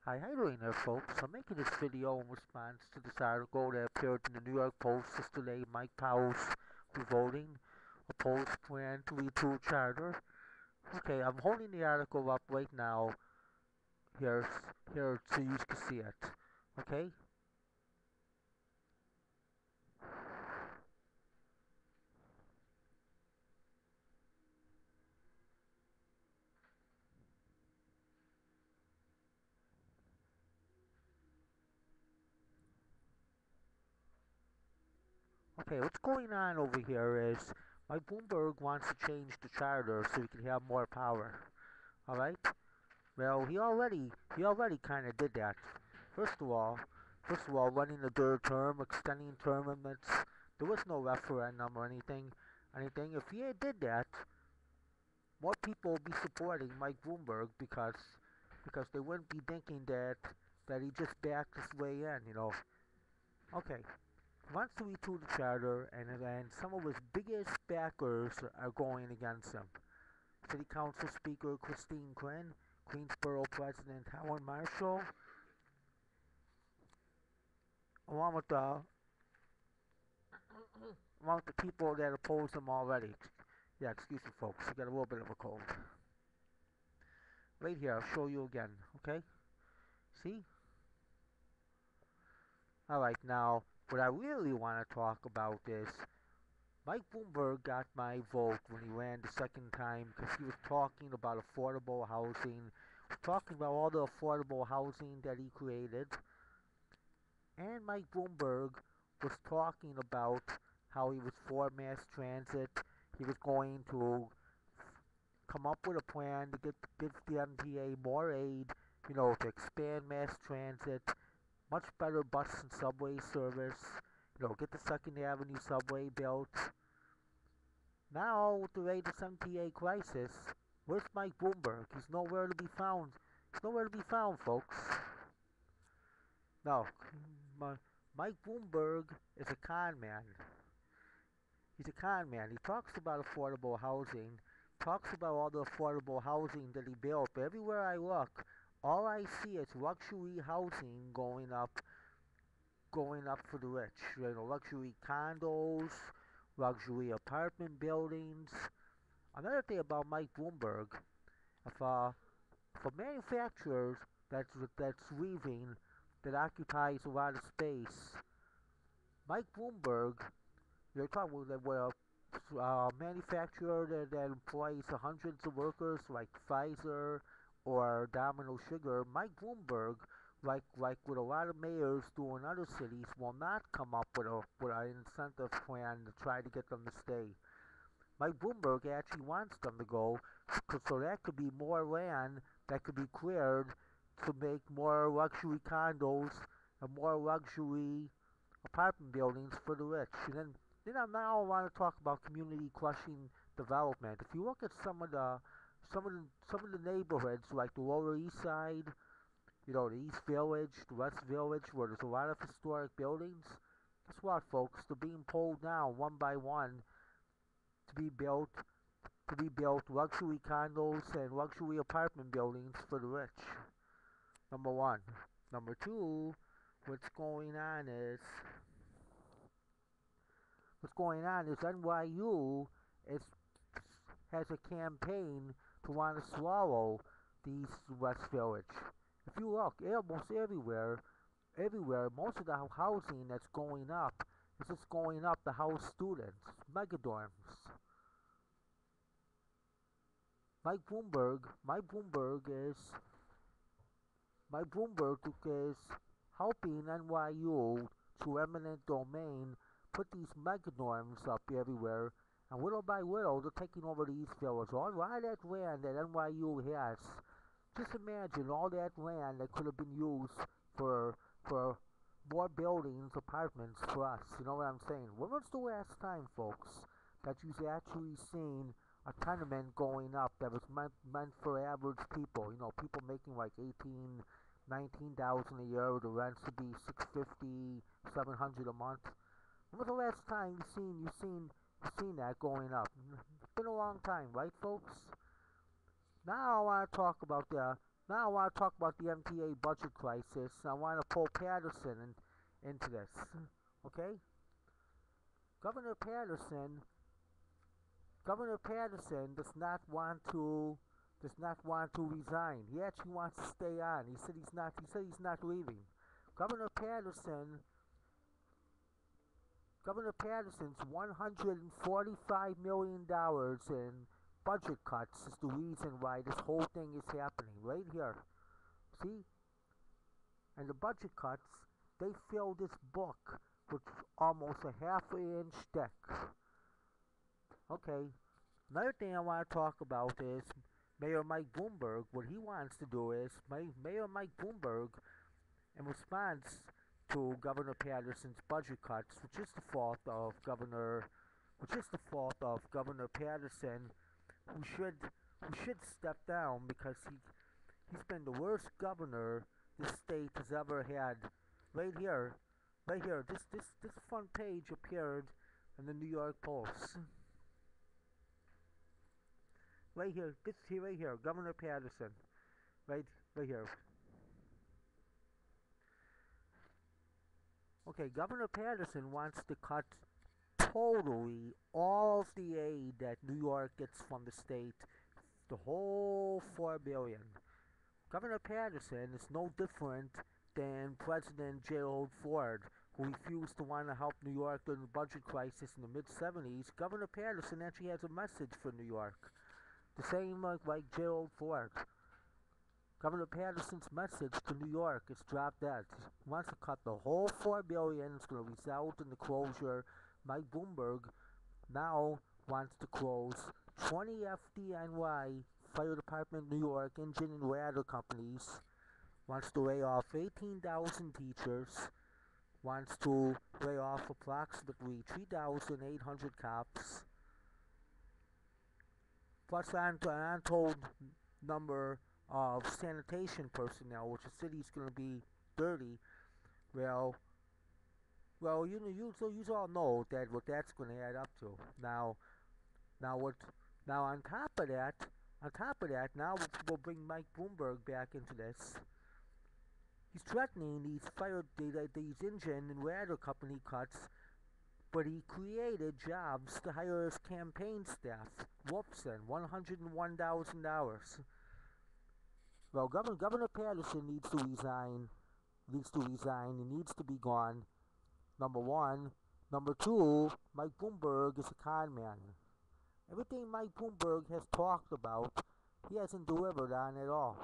Hi, how you doing there, folks? I'm making this video in response to this article that appeared in the New York Post yesterday. Mike Powell's voting opposed plan to retool charter. Okay, I'm holding the article up right now here so you can see it. Okay. Okay, what's going on over here is Mike Bloomberg wants to change the charter so he can have more power. All right. Well, he already kind of did that. First of all, running the third term, extending term limits. There was no referendum or anything. If he did that, more people would be supporting Mike Bloomberg because they wouldn't be thinking that he just backed his way in. Okay. He wants to retool the charter, and some of his biggest backers are going against him. City Council Speaker Quinn, Queensboro President Helen Marshall, along with the people that oppose him already. Yeah, excuse me, folks. I got a little bit of a cold. Right here, I'll show you again. Okay? See? All right. Now, what I really want to talk about is Mike Bloomberg got my vote when he ran the second time because he was talking about affordable housing, talking about all the affordable housing that he created. And Mike Bloomberg was talking about how he was for mass transit. He was going to come up with a plan to give the MTA more aid, to expand mass transit, much better bus and subway service, get the Second Avenue subway built. Now, with the latest MTA crisis, where's Mike Bloomberg? He's nowhere to be found. He's nowhere to be found, folks. No, Mike Bloomberg is a con man. He's a con man. He talks about affordable housing, talks about all the affordable housing that he built, but everywhere I look, all I see is luxury housing going up for the rich. Luxury condos, luxury apartment buildings. Another thing about Mike Bloomberg, if a manufacturer that's leaving, that occupies a lot of space, Mike Bloomberg, you're talking about a manufacturer that employs hundreds of workers like Pfizer or Domino Sugar. Mike Bloomberg, like with a lot of mayors do in other cities, will not come up with an incentive plan to try to get them to stay. Mike Bloomberg actually wants them to go, so that could be more land that could be cleared to make more luxury condos and more luxury apartment buildings for the rich. And then I now want to talk about community crushing development. If you look at some of the neighborhoods like the Lower East Side, the East Village, the West Village, where there's a lot of historic buildings, guess what, folks? They're being pulled down one by one to be built luxury condos and luxury apartment buildings for the rich. Number one. Number two, what's going on is NYU has a campaign to want to swallow the East West Village. If you look, almost everywhere, most of the housing that's going up is just going up to house students, megadorms. Mike Bloomberg is helping NYU through eminent domain put these megadorms up everywhere, and little by little they're taking over the East Village. All that land that NYU has, just imagine all that land that could have been used for more buildings, apartments for us. You know what I'm saying? When was the last time, folks, that you've actually seen a tenement going up that was meant for average people? People making like 19,000 a year. The rents would be $650, $700 a month. When was the last time you've seen that going up? It's been a long time, right, folks? Now I want to talk about Now I want to talk about the MTA budget crisis. I want to pull Paterson into this. Okay? Governor Paterson Governor Paterson does not want to resign. He actually wants to stay on. He said he's not leaving. Governor Paterson Governor Paterson's $145 million in budget cuts is the reason why this whole thing is happening. Right here. See? And the budget cuts, they fill this book with almost a half an inch thick. Okay. Another thing I want to talk about is Mayor Mike Bloomberg. What he wants to do is, Mayor Mike Bloomberg, in response to Governor Paterson's budget cuts, which is the fault of Governor Paterson, who should step down because he's been the worst governor this state has ever had. Right here, this front page appeared in the New York Post. Right here, right here, Governor Paterson, right here. Okay, Governor Paterson wants to cut totally all of the aid that New York gets from the state, the whole $4 billion. Governor Paterson is no different than President Gerald Ford, who refused to want to help New York during the budget crisis in the mid-70s. Governor Paterson actually has a message for New York, the same like Gerald Ford. Governor Paterson's message to New York is drop dead. He wants to cut the whole $4 billion. It's going to result in the closure. Mike Bloomberg now wants to close 20 FDNY Fire Department New York engine and ladder companies. Wants to lay off 18,000 teachers. Wants to lay off approximately 3,800 cops. Plus an untold number of sanitation personnel, which the city's going to be dirty. Well, you all know that what that's going to add up to. Now on top of that, now we'll bring Mike Bloomberg back into this. He's threatening these engine and ladder company cuts, but he created jobs to hire his campaign staff. Whoopsin, $101,000. Well, Governor Paterson needs to resign. He needs to be gone. Number one. Number two, Mike Bloomberg is a con man. Everything Mike Bloomberg has talked about, he hasn't delivered on at all.